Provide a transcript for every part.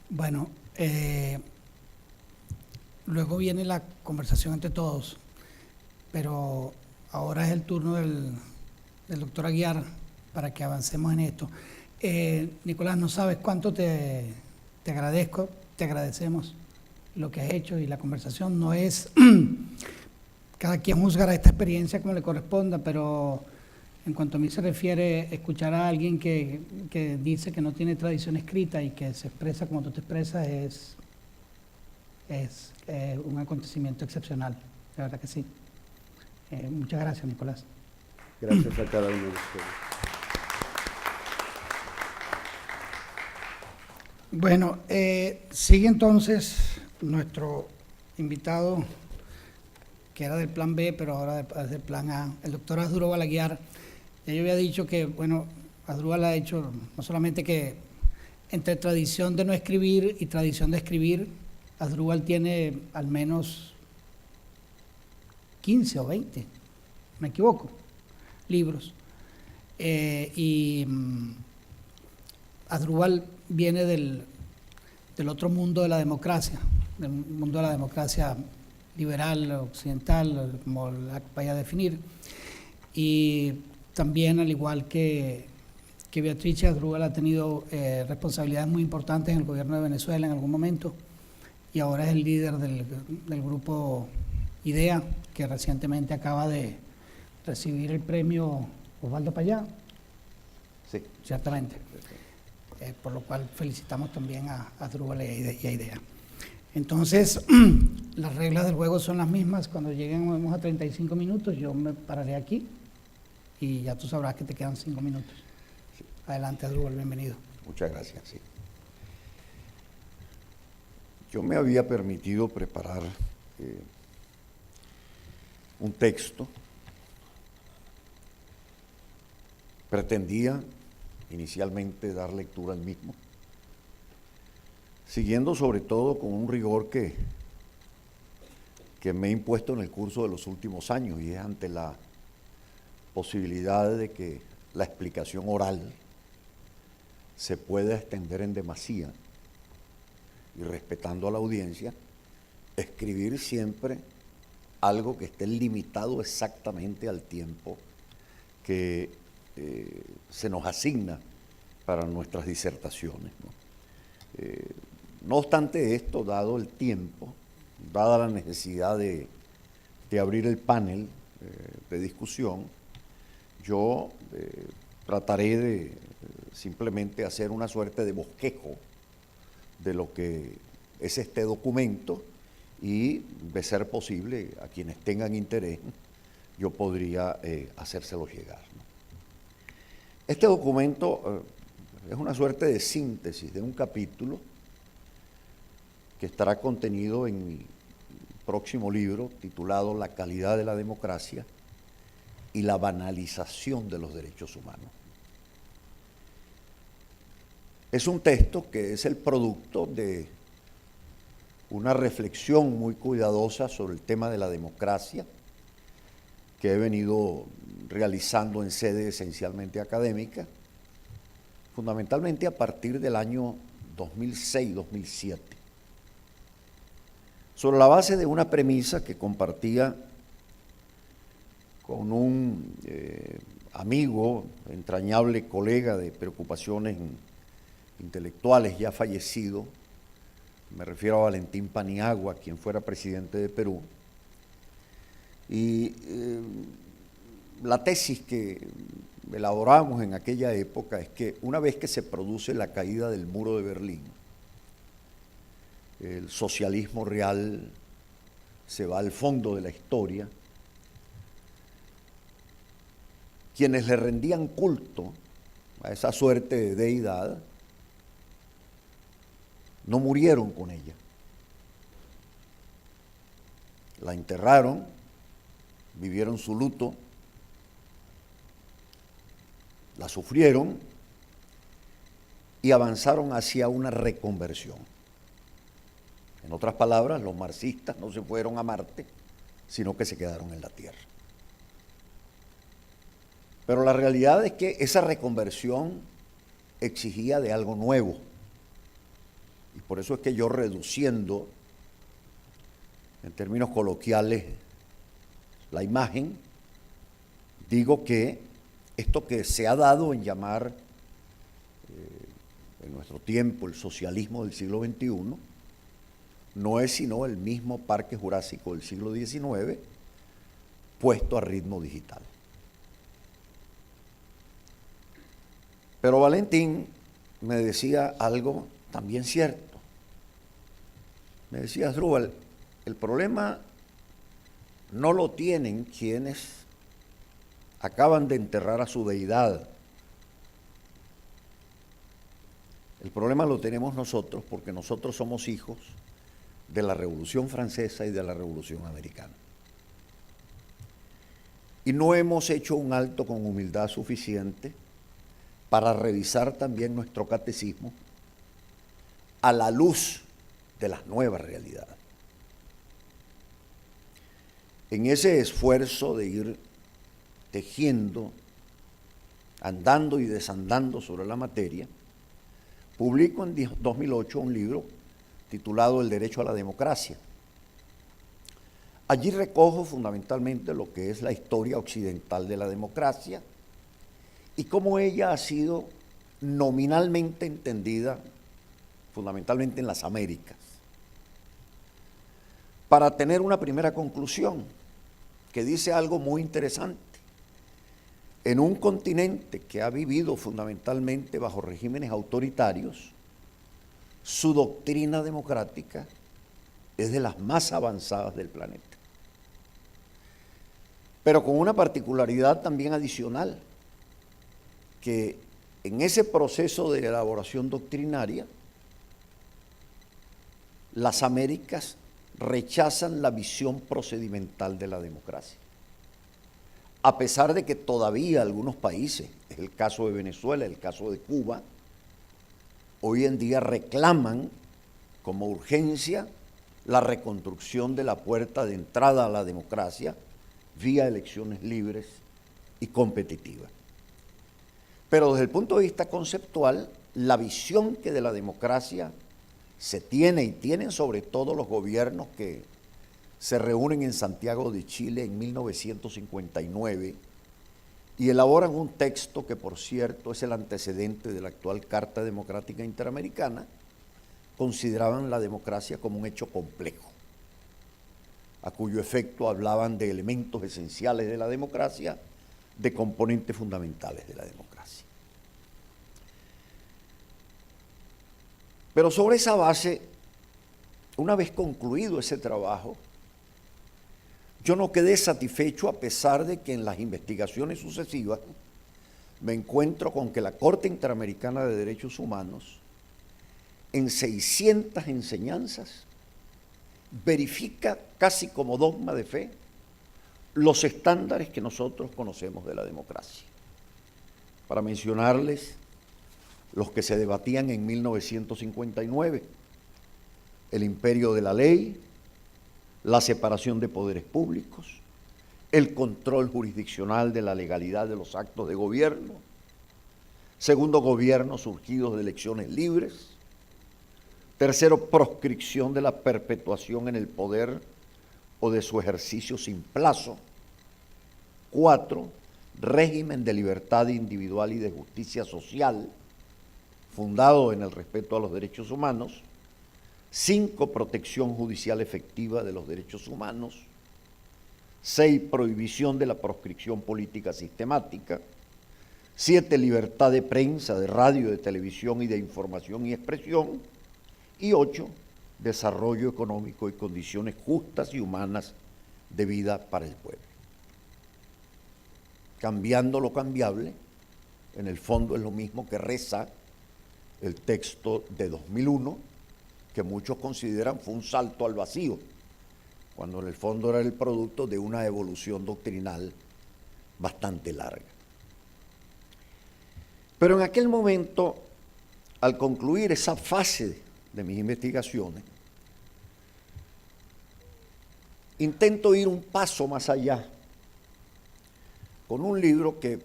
Bueno, luego viene la conversación entre todos, pero ahora es el turno del doctor Aguiar para que avancemos en esto. Nicolás, no sabes cuánto te agradezco, te agradecemos lo que has hecho, y la conversación no es, cada quien juzgará esta experiencia como le corresponda, pero en cuanto a mí se refiere, escuchar a alguien que dice que no tiene tradición escrita y que se expresa como tú te expresas es un acontecimiento excepcional, de verdad que sí. Muchas gracias, Nicolás. Gracias a cada uno de ustedes. Bueno, sigue entonces nuestro invitado, que era del plan B, pero ahora es del plan A, el doctor Asdrúbal Aguiar. Ya yo había dicho que, bueno, Asdrúbal ha hecho no solamente que entre tradición de no escribir y tradición de escribir, Asdrúbal tiene al menos 15 o 20, me equivoco, libros. Asdrúbal viene del otro mundo de la democracia, del mundo de la democracia liberal, occidental, como la vaya a definir. Y también, al igual que Beatriz, Asdrúbal ha tenido responsabilidades muy importantes en el gobierno de Venezuela en algún momento, y ahora es el líder del grupo IDEA, que recientemente acaba de recibir el premio Osvaldo Payá. Sí. Ciertamente. Por lo cual felicitamos también a Asdrúbal y a IDEA. Entonces, las reglas del juego son las mismas. Cuando lleguemos a 35 minutos, yo me pararé aquí y ya tú sabrás que te quedan 5 minutos. Sí. Adelante, Asdrúbal, bienvenido. Muchas gracias. Sí. Yo me había permitido preparar un texto. Pretendía inicialmente dar lectura al mismo, siguiendo sobre todo con un rigor que me he impuesto en el curso de los últimos años, y es ante la posibilidad de que la explicación oral se pueda extender en demasía, y respetando a la audiencia, escribir siempre algo que esté limitado exactamente al tiempo que se nos asigna para nuestras disertaciones, ¿no? No obstante esto, dado el tiempo, dada la necesidad de abrir el panel de discusión, yo trataré de simplemente hacer una suerte de bosquejo de lo que es este documento, y, de ser posible, a quienes tengan interés, yo podría hacérselo llegar, ¿no? Este documento es una suerte de síntesis de un capítulo que estará contenido en mi próximo libro, titulado La calidad de la democracia y la banalización de los derechos humanos. Es un texto que es el producto de una reflexión muy cuidadosa sobre el tema de la democracia, que he venido realizando en sede esencialmente académica, fundamentalmente a partir del año 2006-2007, sobre la base de una premisa que compartía con un amigo, entrañable colega de preocupaciones intelectuales ya fallecido. Me refiero a Valentín Paniagua, quien fuera presidente de Perú. Y la tesis que elaboramos en aquella época es que una vez que se produce la caída del muro de Berlín, el socialismo real se va al fondo de la historia. Quienes le rendían culto a esa suerte de deidad no murieron con ella. La enterraron, vivieron su luto, la sufrieron y avanzaron hacia una reconversión. En otras palabras, los marxistas no se fueron a Marte, sino que se quedaron en la Tierra. Pero la realidad es que esa reconversión exigía de algo nuevo, y por eso es que yo, reduciendo en términos coloquiales la imagen, digo que esto que se ha dado en llamar en nuestro tiempo el socialismo del siglo XXI no es sino el mismo parque jurásico del siglo XIX puesto a ritmo digital. Pero Valentín me decía algo también cierto. Me decía: Asdrúbal, el problema no lo tienen quienes acaban de enterrar a su deidad. El problema lo tenemos nosotros, porque nosotros somos hijos de la Revolución Francesa y de la Revolución Americana. Y no hemos hecho un alto con humildad suficiente para revisar también nuestro catecismo a la luz de las nuevas realidades. En ese esfuerzo de ir tejiendo, andando y desandando sobre la materia, publico en 2008 un libro titulado El derecho a la democracia. Allí recojo fundamentalmente lo que es la historia occidental de la democracia y cómo ella ha sido nominalmente entendida fundamentalmente en las Américas. Para tener una primera conclusión que dice algo muy interesante. En un continente que ha vivido fundamentalmente bajo regímenes autoritarios, su doctrina democrática es de las más avanzadas del planeta. Pero con una particularidad también adicional, que en ese proceso de elaboración doctrinaria, las Américas rechazan la visión procedimental de la democracia. A pesar de que todavía algunos países, es el caso de Venezuela, el caso de Cuba, hoy en día reclaman como urgencia la reconstrucción de la puerta de entrada a la democracia vía elecciones libres y competitivas. Pero desde el punto de vista conceptual, la visión que de la democracia se tiene y tienen sobre todo los gobiernos que se reúnen en Santiago de Chile en 1959 y elaboran un texto que, por cierto, es el antecedente de la actual Carta Democrática Interamericana, consideraban la democracia como un hecho complejo, a cuyo efecto hablaban de elementos esenciales de la democracia, de componentes fundamentales de la democracia. Pero sobre esa base, una vez concluido ese trabajo, yo no quedé satisfecho, a pesar de que en las investigaciones sucesivas me encuentro con que la Corte Interamericana de Derechos Humanos, en 600 enseñanzas, verifica casi como dogma de fe los estándares que nosotros conocemos de la democracia. Para mencionarles los que se debatían en 1959, el imperio de la ley, la separación de poderes públicos, el control jurisdiccional de la legalidad de los actos de gobierno, segundo, gobiernos surgidos de elecciones libres, tercero, proscripción de la perpetuación en el poder o de su ejercicio sin plazo, cuatro, régimen de libertad individual y de justicia social, fundado en el respeto a los derechos humanos, 5, protección judicial efectiva de los derechos humanos, 6, prohibición de la proscripción política sistemática, 7, libertad de prensa, de radio, de televisión y de información y expresión, y 8, desarrollo económico y condiciones justas y humanas de vida para el pueblo. Cambiando lo cambiable, en el fondo es lo mismo que reza el texto de 2001, que muchos consideran fue un salto al vacío, cuando en el fondo era el producto de una evolución doctrinal bastante larga. Pero en aquel momento, al concluir esa fase de mis investigaciones, intento ir un paso más allá con un libro que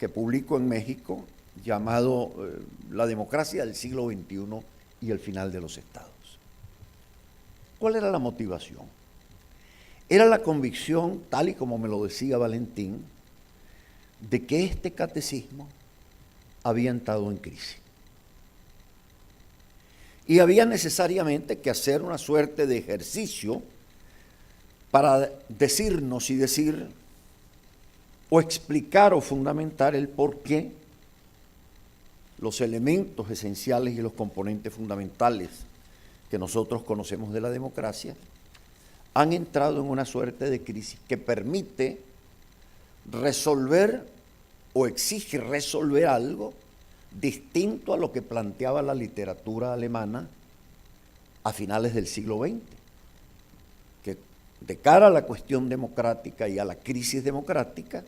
publico en México llamado La democracia del siglo XXI y el final de los estados. ¿Cuál era la motivación? Era la convicción, tal y como me lo decía Valentín, de que este catecismo había entrado en crisis. Y había necesariamente que hacer una suerte de ejercicio para decirnos y decir, o explicar o fundamentar el por qué los elementos esenciales y los componentes fundamentales que nosotros conocemos de la democracia han entrado en una suerte de crisis que permite resolver o exige resolver algo distinto a lo que planteaba la literatura alemana a finales del siglo XX, que de cara a la cuestión democrática y a la crisis democrática,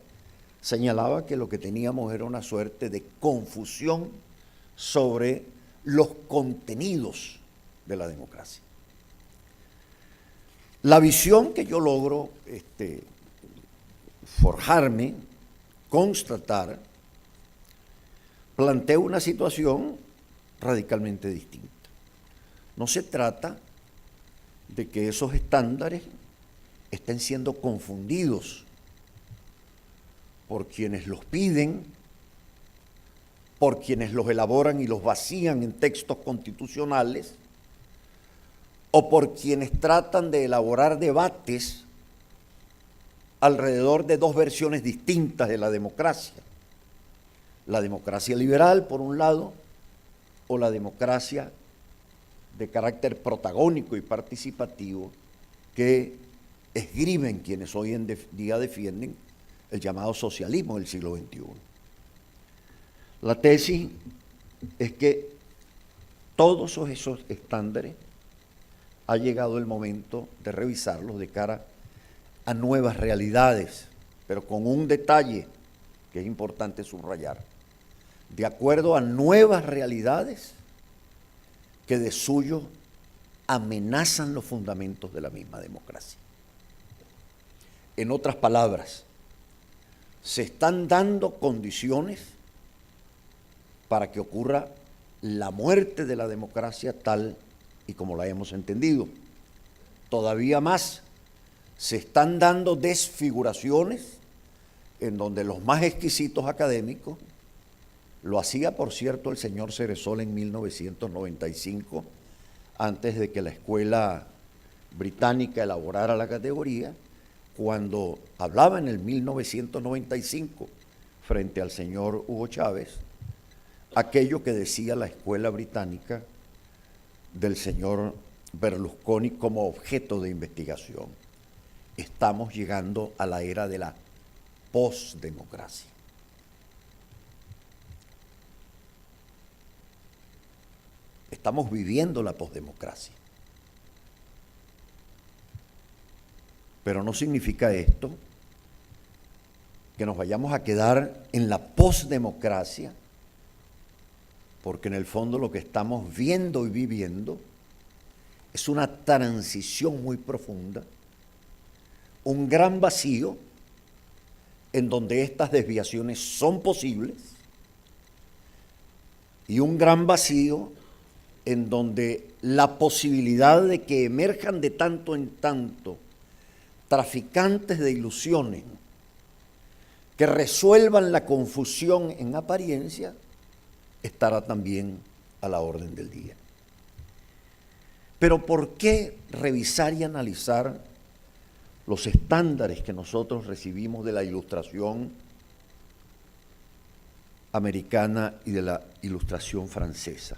señalaba que lo que teníamos era una suerte de confusión sobre los contenidos de la democracia. La visión que yo logro forjarme, constatar, plantea una situación radicalmente distinta. No se trata de que esos estándares estén siendo confundidos por quienes los piden, por quienes los elaboran y los vacían en textos constitucionales, o por quienes tratan de elaborar debates alrededor de dos versiones distintas de la democracia liberal por un lado, o la democracia de carácter protagónico y participativo que esgrimen quienes hoy en día defienden el llamado socialismo del siglo XXI. La tesis es que todos esos estándares ha llegado el momento de revisarlos de cara a nuevas realidades, pero con un detalle que es importante subrayar. De acuerdo a nuevas realidades que de suyo amenazan los fundamentos de la misma democracia. En otras palabras, se están dando condiciones para que ocurra la muerte de la democracia tal y como la hemos entendido. Todavía más, se están dando desfiguraciones en donde los más exquisitos académicos, lo hacía por cierto el señor Ceresol en 1995, antes de que la escuela británica elaborara la categoría, cuando hablaba en el 1995 frente al señor Hugo Chávez, aquello que decía la escuela británica del señor Berlusconi como objeto de investigación. Estamos llegando a la era de la posdemocracia. Estamos viviendo la posdemocracia. Pero no significa esto que nos vayamos a quedar en la posdemocracia, porque en el fondo lo que estamos viendo y viviendo es una transición muy profunda, un gran vacío en donde estas desviaciones son posibles y un gran vacío en donde la posibilidad de que emerjan de tanto en tanto traficantes de ilusiones que resuelvan la confusión en apariencia estará también a la orden del día. Pero ¿por qué revisar y analizar los estándares que nosotros recibimos de la Ilustración americana y de la Ilustración francesa?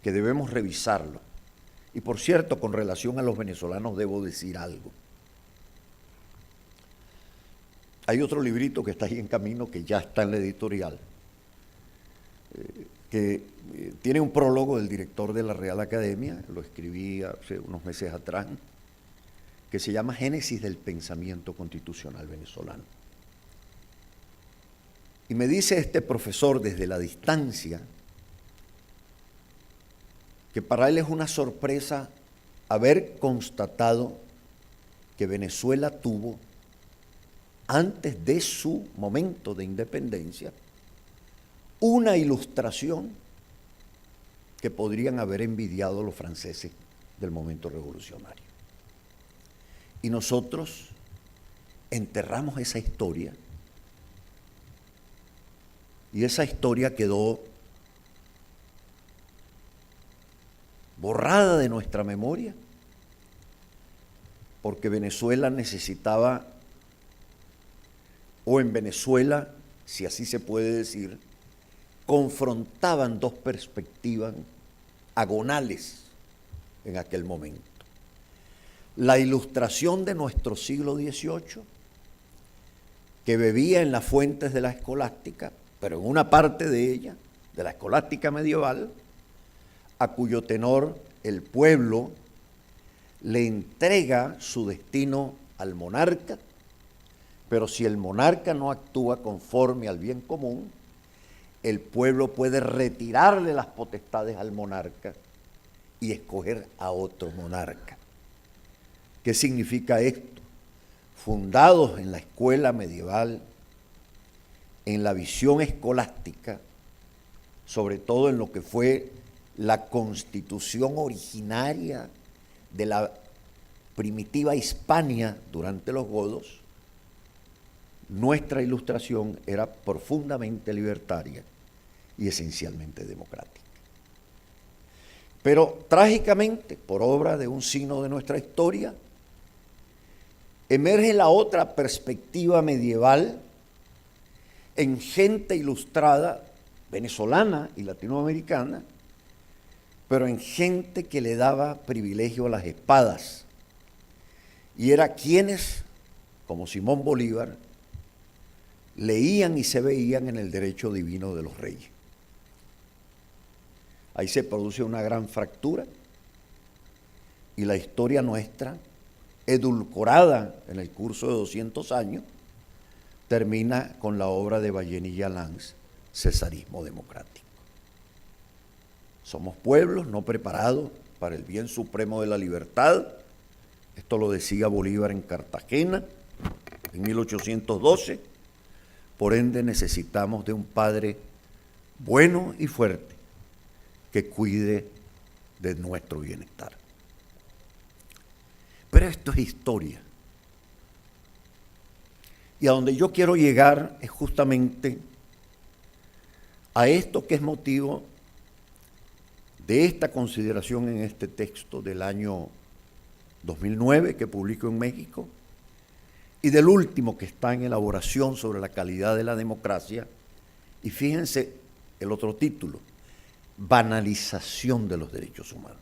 Que debemos revisarlo. Y por cierto, con relación a los venezolanos debo decir algo. Hay otro librito que está ahí en camino, que ya está en la editorial, que tiene un prólogo del director de la Real Academia, lo escribí hace unos meses atrás, que se llama Génesis del Pensamiento Constitucional Venezolano. Y me dice este profesor desde la distancia que para él es una sorpresa haber constatado que Venezuela tuvo, antes de su momento de independencia, una ilustración que podrían haber envidiado los franceses del momento revolucionario. Y nosotros enterramos esa historia, y esa historia quedó borrada de nuestra memoria, porque Venezuela necesitaba, o en Venezuela, si así se puede decir, confrontaban dos perspectivas agonales en aquel momento. La ilustración de nuestro siglo XVIII, que bebía en las fuentes de la escolástica, pero en una parte de ella, de la escolástica medieval, a cuyo tenor el pueblo le entrega su destino al monarca, pero si el monarca no actúa conforme al bien común, el pueblo puede retirarle las potestades al monarca y escoger a otro monarca. ¿Qué significa esto? Fundados en la escuela medieval, en la visión escolástica, sobre todo en lo que fue la constitución originaria de la primitiva Hispania durante los godos, nuestra ilustración era profundamente libertaria y esencialmente democrática. Pero trágicamente, por obra de un signo de nuestra historia, emerge la otra perspectiva medieval en gente ilustrada, venezolana y latinoamericana, pero en gente que le daba privilegio a las espadas, y era quienes, como Simón Bolívar, leían y se veían en el derecho divino de los reyes. Ahí se produce una gran fractura y la historia nuestra, edulcorada en el curso de 200 años, termina con la obra de Vallenilla Lanz, Cesarismo Democrático. Somos pueblos no preparados para el bien supremo de la libertad. Esto lo decía Bolívar en Cartagena en 1812. Por ende necesitamos de un padre bueno y fuerte que cuide de nuestro bienestar. Pero esto es historia. Y a donde yo quiero llegar es justamente a esto que es motivo de esta consideración en este texto del año 2009 que publico en México y del último que está en elaboración sobre la calidad de la democracia. Y fíjense el otro título, banalización de los derechos humanos.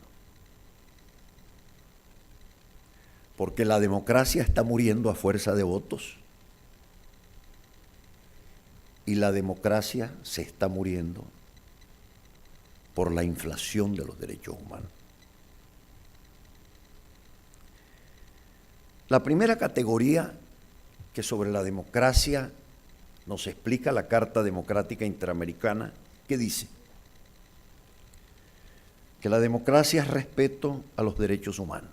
Porque la democracia está muriendo a fuerza de votos y la democracia se está muriendo por la inflación de los derechos humanos. La primera categoría que sobre la democracia nos explica la Carta Democrática Interamericana, ¿qué dice? Que la democracia es respeto a los derechos humanos.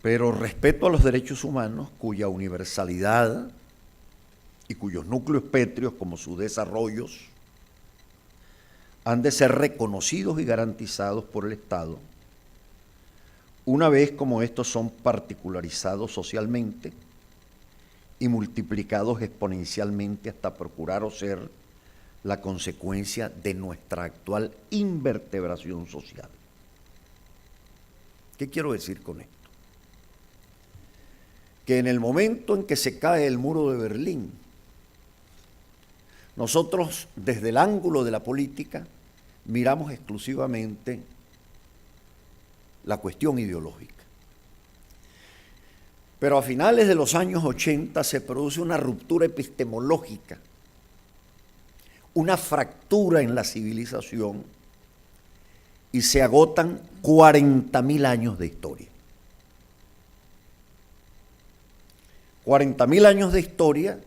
Pero respeto a los derechos humanos cuya universalidad y cuyos núcleos pétreos, como sus desarrollos, han de ser reconocidos y garantizados por el Estado, una vez como estos son particularizados socialmente y multiplicados exponencialmente hasta procurar o ser la consecuencia de nuestra actual invertebración social. ¿Qué quiero decir con esto? Que en el momento en que se cae el muro de Berlín, nosotros desde el ángulo de la política miramos exclusivamente la cuestión ideológica. Pero a finales de los años 80 se produce una ruptura epistemológica, una fractura en la civilización y se agotan 40.000 años de historia. 40.000 años de historia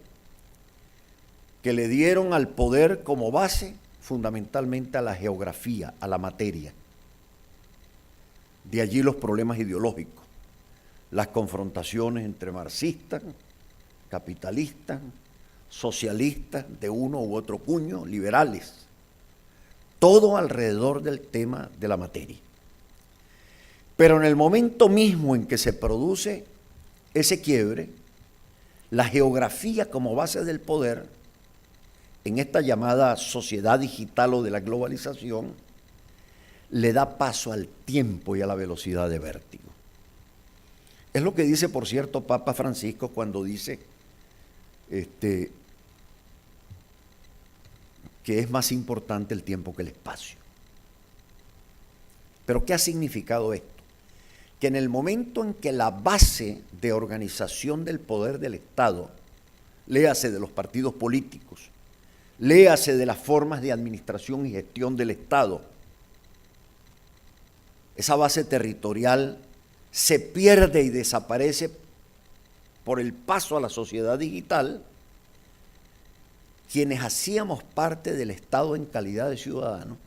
que le dieron al poder como base fundamentalmente a la geografía, a la materia. De allí los problemas ideológicos, las confrontaciones entre marxistas, capitalistas, socialistas de uno u otro cuño, liberales, todo alrededor del tema de la materia. Pero en el momento mismo en que se produce ese quiebre, la geografía como base del poder, en esta llamada sociedad digital o de la globalización, le da paso al tiempo y a la velocidad de vértigo. Es lo que dice, por cierto, Papa Francisco cuando dice que es más importante el tiempo que el espacio. ¿Pero qué ha significado esto? Que en el momento en que la base de organización del poder del Estado, léase de los partidos políticos, léase de las formas de administración y gestión del Estado, esa base territorial se pierde y desaparece por el paso a la sociedad digital, quienes hacíamos parte del Estado en calidad de ciudadanos,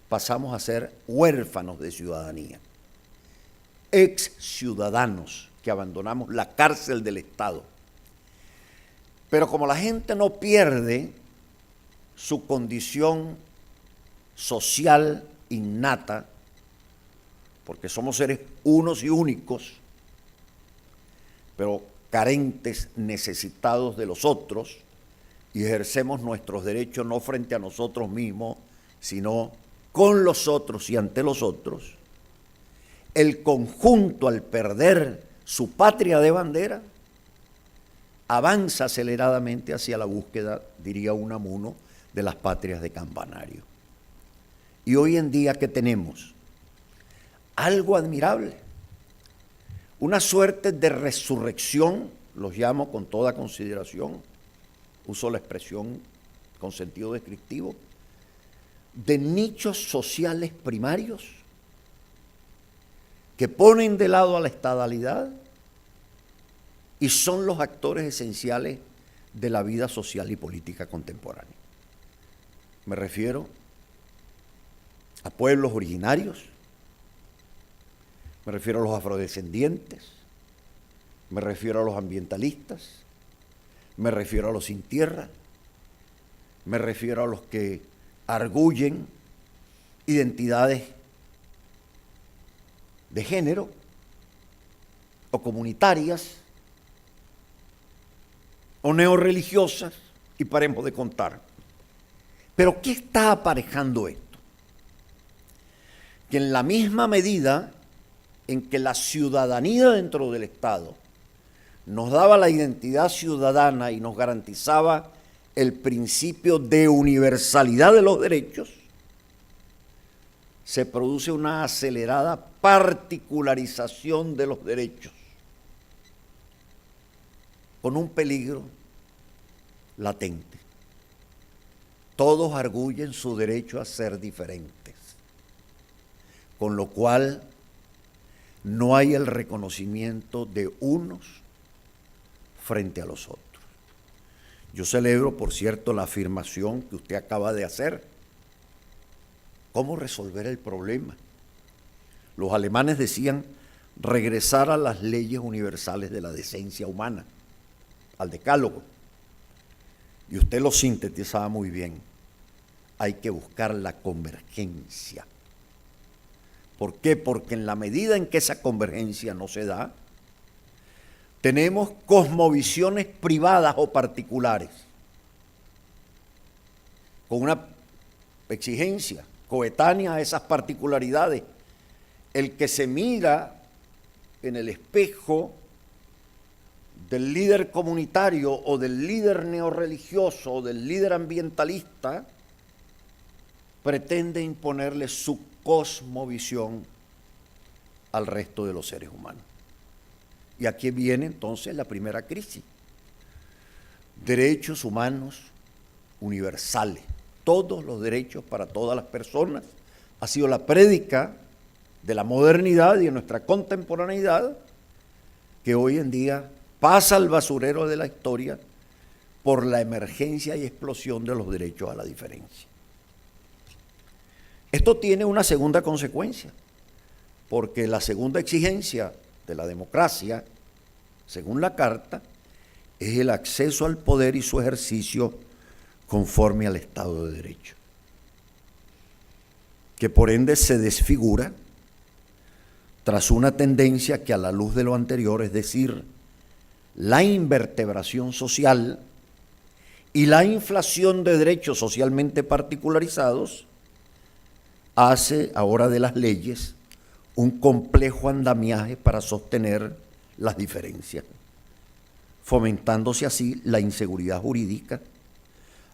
pasamos a ser huérfanos de ciudadanía, ex ciudadanos que abandonamos la cárcel del Estado. Pero como la gente no pierde su condición social innata, porque somos seres unos y únicos, pero carentes, necesitados de los otros, y ejercemos nuestros derechos no frente a nosotros mismos, sino con los otros y ante los otros, el conjunto, al perder su patria de bandera, avanza aceleradamente hacia la búsqueda, diría Unamuno, de las patrias de campanario. Y hoy en día, ¿qué tenemos? Algo admirable, una suerte de resurrección, los llamo con toda consideración, uso la expresión con sentido descriptivo, de nichos sociales primarios que ponen de lado a la estadalidad y son los actores esenciales de la vida social y política contemporánea. Me refiero a pueblos originarios, me refiero a los afrodescendientes, me refiero a los ambientalistas, me refiero a los sin tierra, me refiero a los que arguyen identidades de género o comunitarias o neorreligiosas, y paremos de contar. Pero ¿qué está aparejando esto? Que en la misma medida en que la ciudadanía dentro del Estado nos daba la identidad ciudadana y nos garantizaba el principio de universalidad de los derechos, se produce una acelerada particularización de los derechos, con un peligro latente. Todos arguyen su derecho a ser diferentes, con lo cual no hay el reconocimiento de unos frente a los otros. Yo celebro, por cierto, la afirmación que usted acaba de hacer. ¿Cómo resolver el problema? Los alemanes decían regresar a las leyes universales de la decencia humana, al decálogo. Y usted lo sintetizaba muy bien. Hay que buscar la convergencia. ¿Por qué? Porque en la medida en que esa convergencia no se da, tenemos cosmovisiones privadas o particulares, con una exigencia coetánea a esas particularidades. El que se mira en el espejo del líder comunitario o del líder neorreligioso o del líder ambientalista pretende imponerle su cosmovisión al resto de los seres humanos. Y aquí viene entonces la primera crisis. Derechos humanos universales, todos los derechos para todas las personas, ha sido la prédica de la modernidad y de nuestra contemporaneidad, que hoy en día pasa al basurero de la historia por la emergencia y explosión de los derechos a la diferencia. Esto tiene una segunda consecuencia, porque la segunda exigencia de la democracia, según la Carta, es el acceso al poder y su ejercicio conforme al Estado de Derecho, que por ende se desfigura tras una tendencia que a la luz de lo anterior, es decir, la invertebración social y la inflación de derechos socialmente particularizados, hace ahora de las leyes un complejo andamiaje para sostener las diferencias, fomentándose así la inseguridad jurídica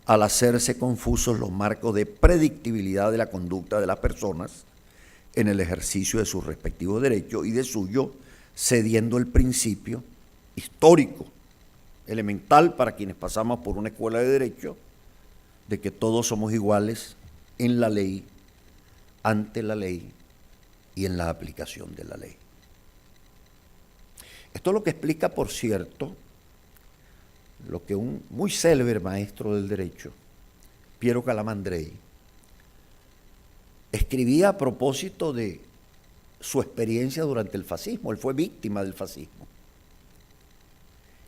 al hacerse confusos los marcos de predictibilidad de la conducta de las personas en el ejercicio de sus respectivos derechos y de suyo cediendo el principio histórico, elemental para quienes pasamos por una escuela de derecho, de que todos somos iguales en la ley, ante la ley y en la aplicación de la ley. Esto es lo que explica, por cierto, lo que un muy célebre maestro del derecho, Piero Calamandrei, escribía a propósito de su experiencia durante el fascismo. Él fue víctima del fascismo.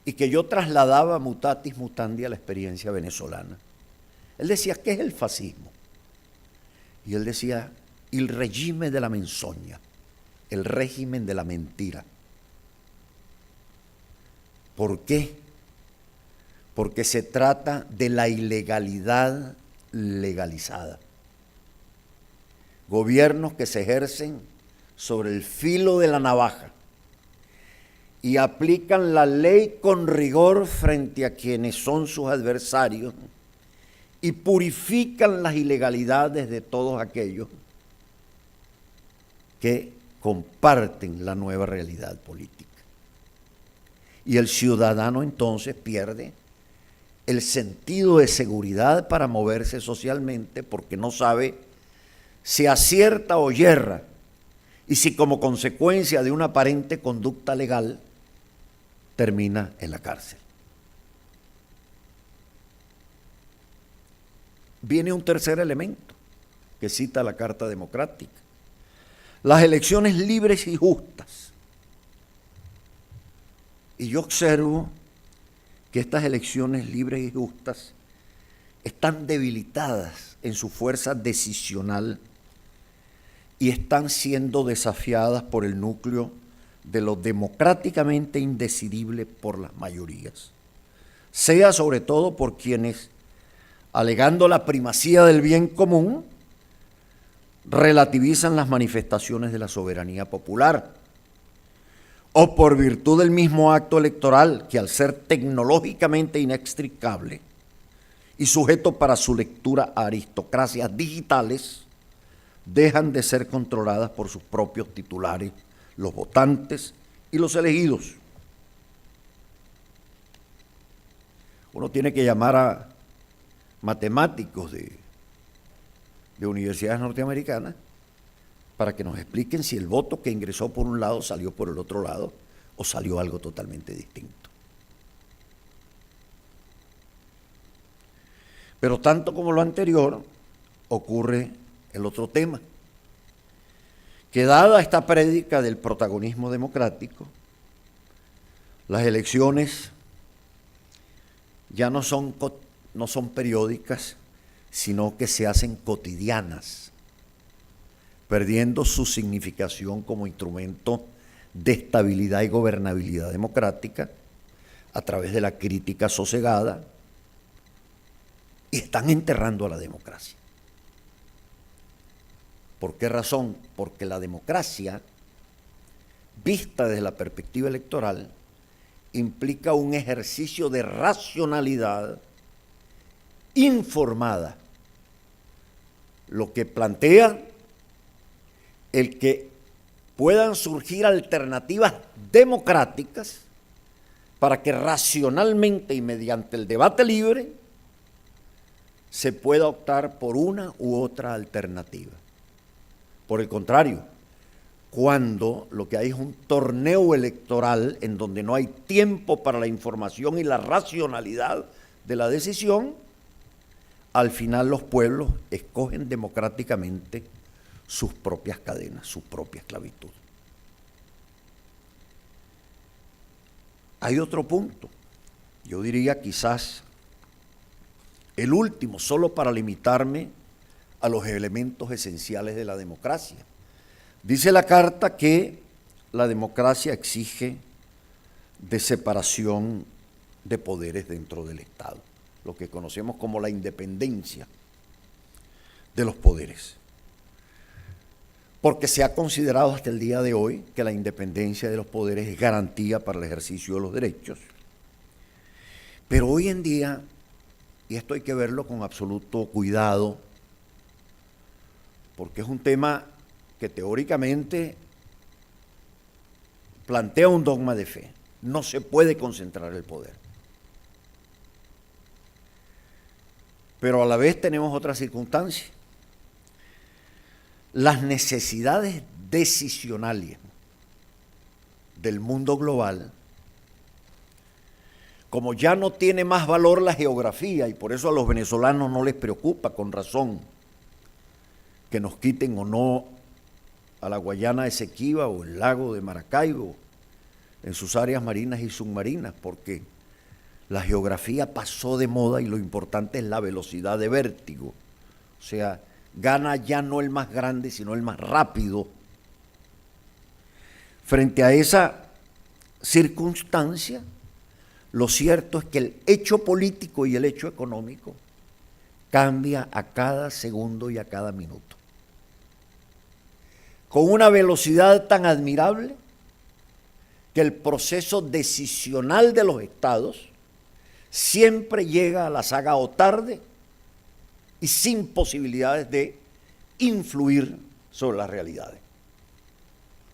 Y que yo trasladaba mutatis mutandi a la experiencia venezolana. Él decía, ¿qué es el fascismo? Y él decía, el régimen de la menzoña, el régimen de la mentira. ¿Por qué? Porque se trata de la ilegalidad legalizada. Gobiernos que se ejercen sobre el filo de la navaja y aplican la ley con rigor frente a quienes son sus adversarios y purifican las ilegalidades de todos aquellos que comparten la nueva realidad política. Y el ciudadano entonces pierde el sentido de seguridad para moverse socialmente porque no sabe si acierta o yerra y si como consecuencia de una aparente conducta legal termina en la cárcel. Viene un tercer elemento que cita la Carta Democrática: las elecciones libres y justas. Y yo observo que estas elecciones libres y justas están debilitadas en su fuerza decisional y están siendo desafiadas por el núcleo de lo democráticamente indecidible por las mayorías, sea sobre todo por quienes, alegando la primacía del bien común, relativizan las manifestaciones de la soberanía popular, o por virtud del mismo acto electoral que, al ser tecnológicamente inextricable y sujeto para su lectura a aristocracias digitales, dejan de ser controladas por sus propios titulares, los votantes y los elegidos. Uno tiene que llamar a matemáticos de universidades norteamericanas para que nos expliquen si el voto que ingresó por un lado salió por el otro lado o salió algo totalmente distinto. Pero tanto como lo anterior, ocurre el otro tema, que dada esta prédica del protagonismo democrático, las elecciones ya no son periódicas, sino que se hacen cotidianas, perdiendo su significación como instrumento de estabilidad y gobernabilidad democrática a través de la crítica sosegada, y están enterrando a la democracia. ¿Por qué razón? Porque la democracia, vista desde la perspectiva electoral, implica un ejercicio de racionalidad informada, lo que plantea el que puedan surgir alternativas democráticas para que racionalmente y mediante el debate libre se pueda optar por una u otra alternativa. Por el contrario, cuando lo que hay es un torneo electoral en donde no hay tiempo para la información y la racionalidad de la decisión, al final los pueblos escogen democráticamente sus propias cadenas, su propia esclavitud. Hay otro punto yo diría quizás el último, solo para limitarme a los elementos esenciales de la democracia. Dice la Carta que la democracia exige de separación de poderes dentro del Estado, lo que conocemos como la independencia de los poderes. Porque se ha considerado hasta el día de hoy que la independencia de los poderes es garantía para el ejercicio de los derechos. Pero hoy en día, y esto hay que verlo con absoluto cuidado, porque es un tema que teóricamente plantea un dogma de fe. No se puede concentrar el poder. Pero a la vez tenemos otra circunstancia. Las necesidades decisionales del mundo global, como ya no tiene más valor la geografía, y por eso a los venezolanos no les preocupa, con razón, que nos quiten o no a la Guayana Esequiba o el lago de Maracaibo en sus áreas marinas y submarinas, porque la geografía pasó de moda y lo importante es la velocidad de vértigo. O sea, gana ya no el más grande, sino el más rápido. Frente a esa circunstancia, lo cierto es que el hecho político y el hecho económico cambia a cada segundo y a cada minuto. Con una velocidad tan admirable que el proceso decisional de los estados siempre llega a la saga o tarde y sin posibilidades de influir sobre las realidades.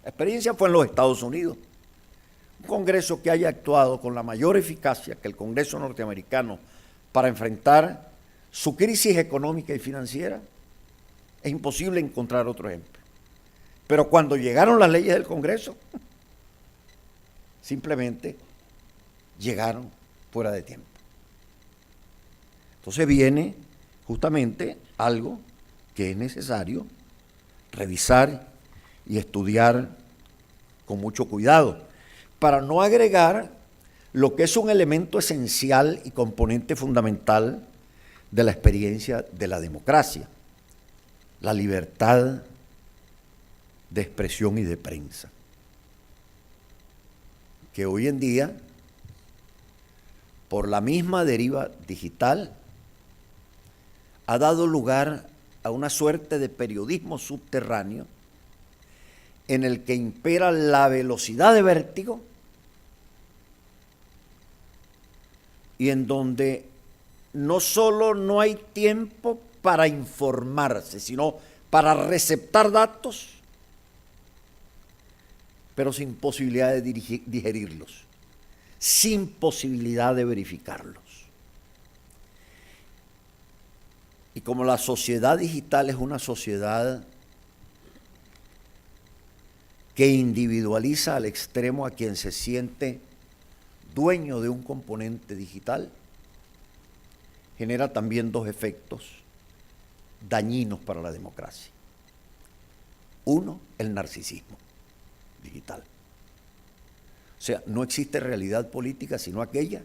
La experiencia fue en los Estados Unidos. Un Congreso que haya actuado con la mayor eficacia que el Congreso norteamericano para enfrentar su crisis económica y financiera, es imposible encontrar otro ejemplo. Pero cuando llegaron las leyes del Congreso, simplemente llegaron fuera de tiempo. Entonces viene justamente algo que es necesario revisar y estudiar con mucho cuidado, para no agregar lo que es un elemento esencial y componente fundamental de la experiencia de la democracia, la libertad de expresión y de prensa, que hoy en día, por la misma deriva digital, ha dado lugar a una suerte de periodismo subterráneo en el que impera la velocidad de vértigo y en donde no solo no hay tiempo para informarse, sino para receptar datos, pero sin posibilidad de digerirlos, sin posibilidad de verificarlos. Y como la sociedad digital es una sociedad que individualiza al extremo a quien se siente dueño de un componente digital, genera también dos efectos dañinos para la democracia. Uno, el narcisismo digital. O sea, no existe realidad política sino aquella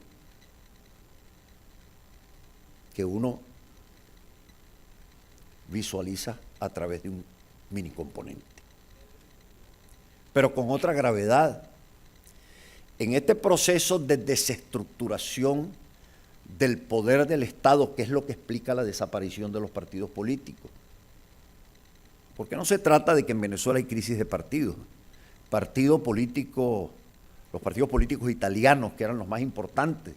que uno visualiza a través de un mini componente. Pero con otra gravedad. En este proceso de desestructuración del poder del Estado, que es lo que explica la desaparición de los partidos políticos. Porque no se trata de que en Venezuela hay crisis de partidos. Partido político, los partidos políticos italianos, que eran los más importantes,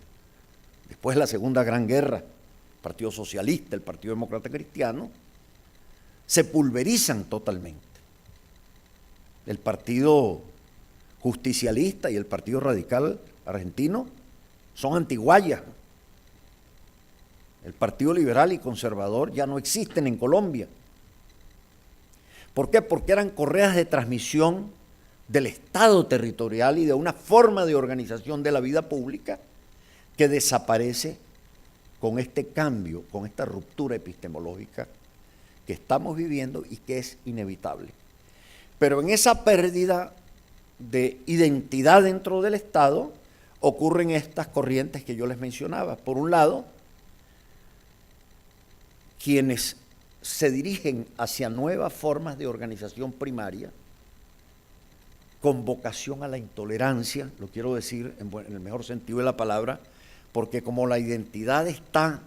después de la Segunda Gran Guerra, el Partido Socialista, el Partido Demócrata Cristiano, se pulverizan totalmente. El Partido Justicialista y el Partido Radical Argentino son antiguayas. El Partido Liberal y Conservador ya no existen en Colombia. ¿Por qué? Porque eran correas de transmisión del Estado territorial y de una forma de organización de la vida pública que desaparece con este cambio, con esta ruptura epistemológica que estamos viviendo y que es inevitable. Pero en esa pérdida de identidad dentro del Estado ocurren estas corrientes que yo les mencionaba. Por un lado, quienes se dirigen hacia nuevas formas de organización primaria, con vocación a la intolerancia, lo quiero decir en el mejor sentido de la palabra, porque como la identidad está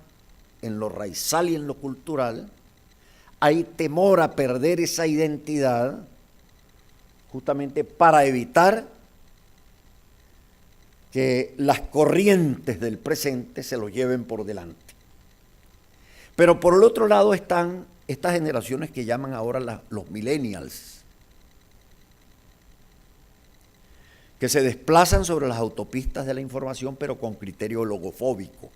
en lo raizal y en lo cultural, hay temor a perder esa identidad justamente para evitar que las corrientes del presente se lo lleven por delante. Pero por el otro lado están estas generaciones que llaman ahora los millennials, que se desplazan sobre las autopistas de la información, pero con criterio logofóbico.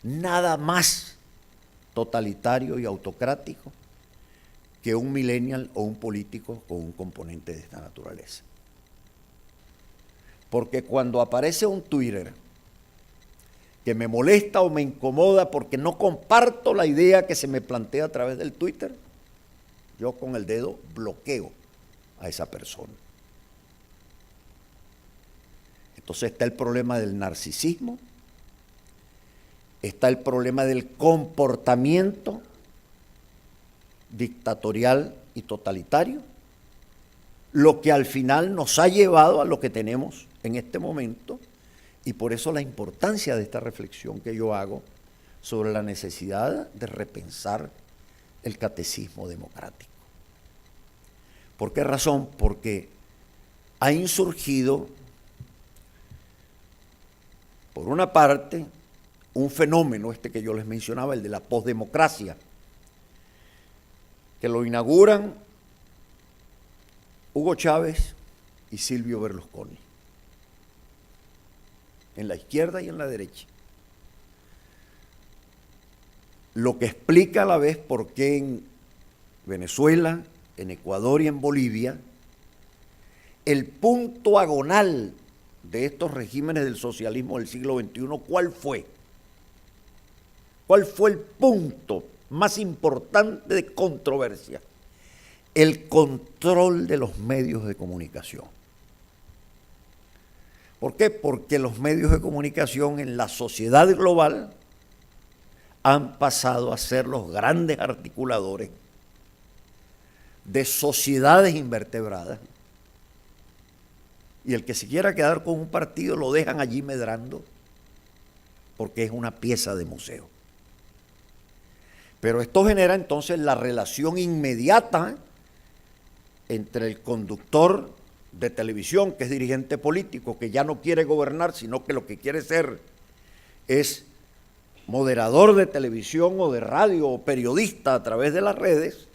Nada más totalitario y autocrático que un millennial o un político con un componente de esta naturaleza. Porque cuando aparece un Twitter que me molesta o me incomoda porque no comparto la idea que se me plantea a través del Twitter, yo con el dedo bloqueo a esa persona. Entonces está el problema del narcisismo, está el problema del comportamiento dictatorial y totalitario, lo que al final nos ha llevado a lo que tenemos en este momento, y por eso la importancia de esta reflexión que yo hago sobre la necesidad de repensar el catecismo democrático. ¿Por qué razón? Porque ha insurgido, por una parte, un fenómeno que yo les mencionaba, el de la posdemocracia, que lo inauguran Hugo Chávez y Silvio Berlusconi, en la izquierda y en la derecha. Lo que explica a la vez por qué en Venezuela, en Ecuador y en Bolivia, el punto agonal de estos regímenes del socialismo del siglo XXI, ¿cuál fue? ¿Cuál fue el punto más importante de controversia? El control de los medios de comunicación. ¿Por qué? Porque los medios de comunicación en la sociedad global han pasado a ser los grandes articuladores de sociedades invertebradas. Y el que se quiera quedar con un partido lo dejan allí medrando porque es una pieza de museo. Pero esto genera entonces la relación inmediata entre el conductor de televisión, que es dirigente político, que ya no quiere gobernar, sino que lo que quiere ser es moderador de televisión o de radio o periodista a través de las redes,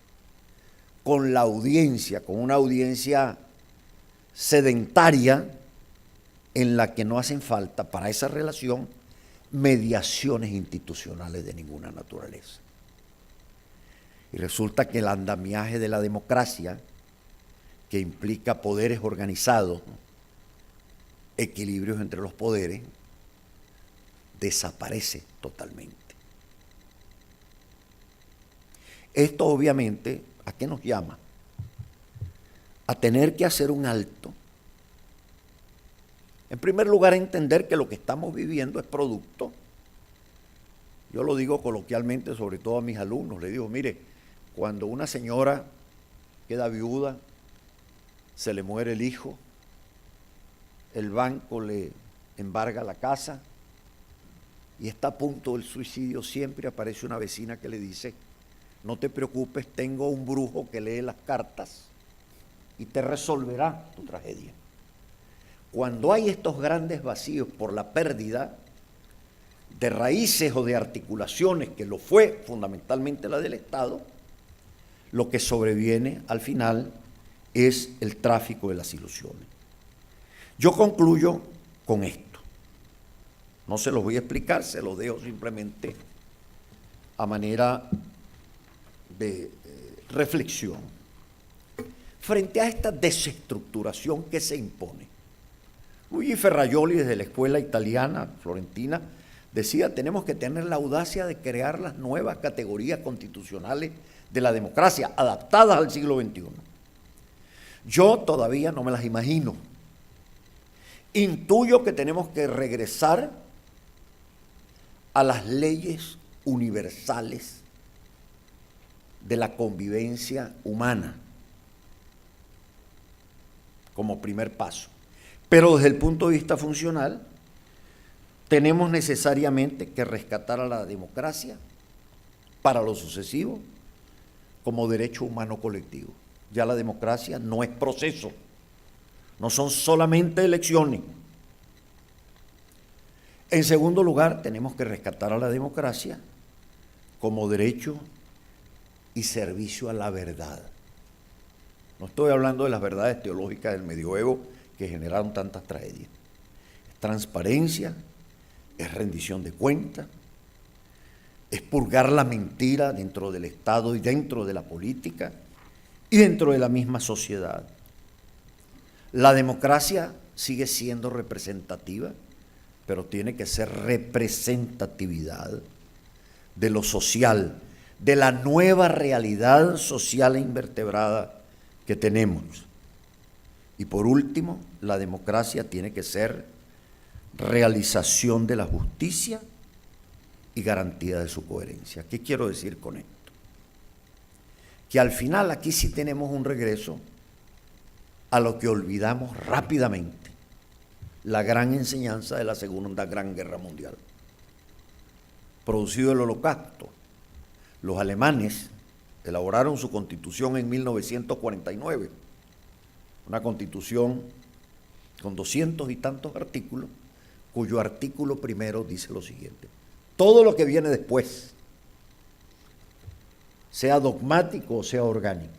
con la audiencia, con una audiencia sedentaria en la que no hacen falta para esa relación mediaciones institucionales de ninguna naturaleza. Y resulta que el andamiaje de la democracia, que implica poderes organizados, equilibrios entre los poderes, desaparece totalmente. Esto obviamente, ¿a qué nos llama? A tener que hacer un alto. En primer lugar, entender que lo que estamos viviendo es producto. Yo lo digo coloquialmente, sobre todo a mis alumnos, les digo, mire, cuando una señora queda viuda, se le muere el hijo, el banco le embarga la casa y está a punto del suicidio, siempre aparece una vecina que le dice, no te preocupes, tengo un brujo que lee las cartas y te resolverá tu tragedia. Cuando hay estos grandes vacíos por la pérdida de raíces o de articulaciones, que lo fue fundamentalmente la del Estado, lo que sobreviene al final es el tráfico de las ilusiones. Yo concluyo con esto. No se los voy a explicar, se los dejo simplemente a manera de reflexión. Frente a esta desestructuración que se impone, Luigi Ferrajoli, desde la escuela italiana, florentina, decía, tenemos que tener la audacia de crear las nuevas categorías constitucionales de la democracia, adaptadas al siglo XXI. Yo todavía no me las imagino. intuyo que tenemos que regresar a las leyes universales de la convivencia humana como primer paso. Pero desde el punto de vista funcional, tenemos necesariamente que rescatar a la democracia para lo sucesivo como derecho humano colectivo. Ya la democracia no es proceso, no son solamente elecciones. En segundo lugar, tenemos que rescatar a la democracia como derecho y servicio a la verdad. No estoy hablando de las verdades teológicas del medioevo que generaron tantas tragedias. Es transparencia, es rendición de cuentas, es purgar la mentira dentro del Estado y dentro de la política y dentro de la misma sociedad. La democracia sigue siendo representativa, pero tiene que ser representatividad de lo social, de la nueva realidad social e invertebrada que tenemos. Y por último, la democracia tiene que ser realización de la justicia y garantía de su coherencia. ¿Qué quiero decir con esto? Que al final aquí sí tenemos un regreso a lo que olvidamos rápidamente, la gran enseñanza de la Segunda Gran Guerra Mundial. Producido el Holocausto, los alemanes elaboraron su constitución en 1949, una constitución con 200 y tantos artículos, cuyo artículo primero dice lo siguiente: todo lo que viene después, sea dogmático o sea orgánico,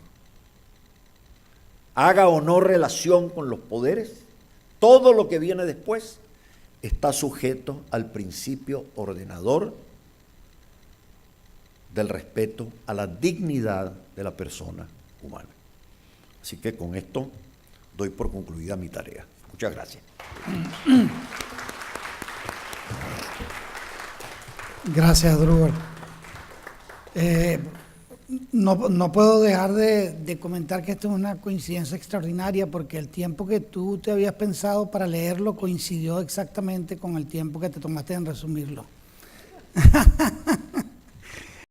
haga o no relación con los poderes, todo lo que viene después está sujeto al principio ordenador del respeto a la dignidad de la persona humana. Así que con esto doy por concluida mi tarea. Muchas gracias. Gracias, Asdrúbal. No puedo dejar de comentar que esto es una coincidencia extraordinaria, porque el tiempo que tú te habías pensado para leerlo coincidió exactamente con el tiempo que te tomaste en resumirlo.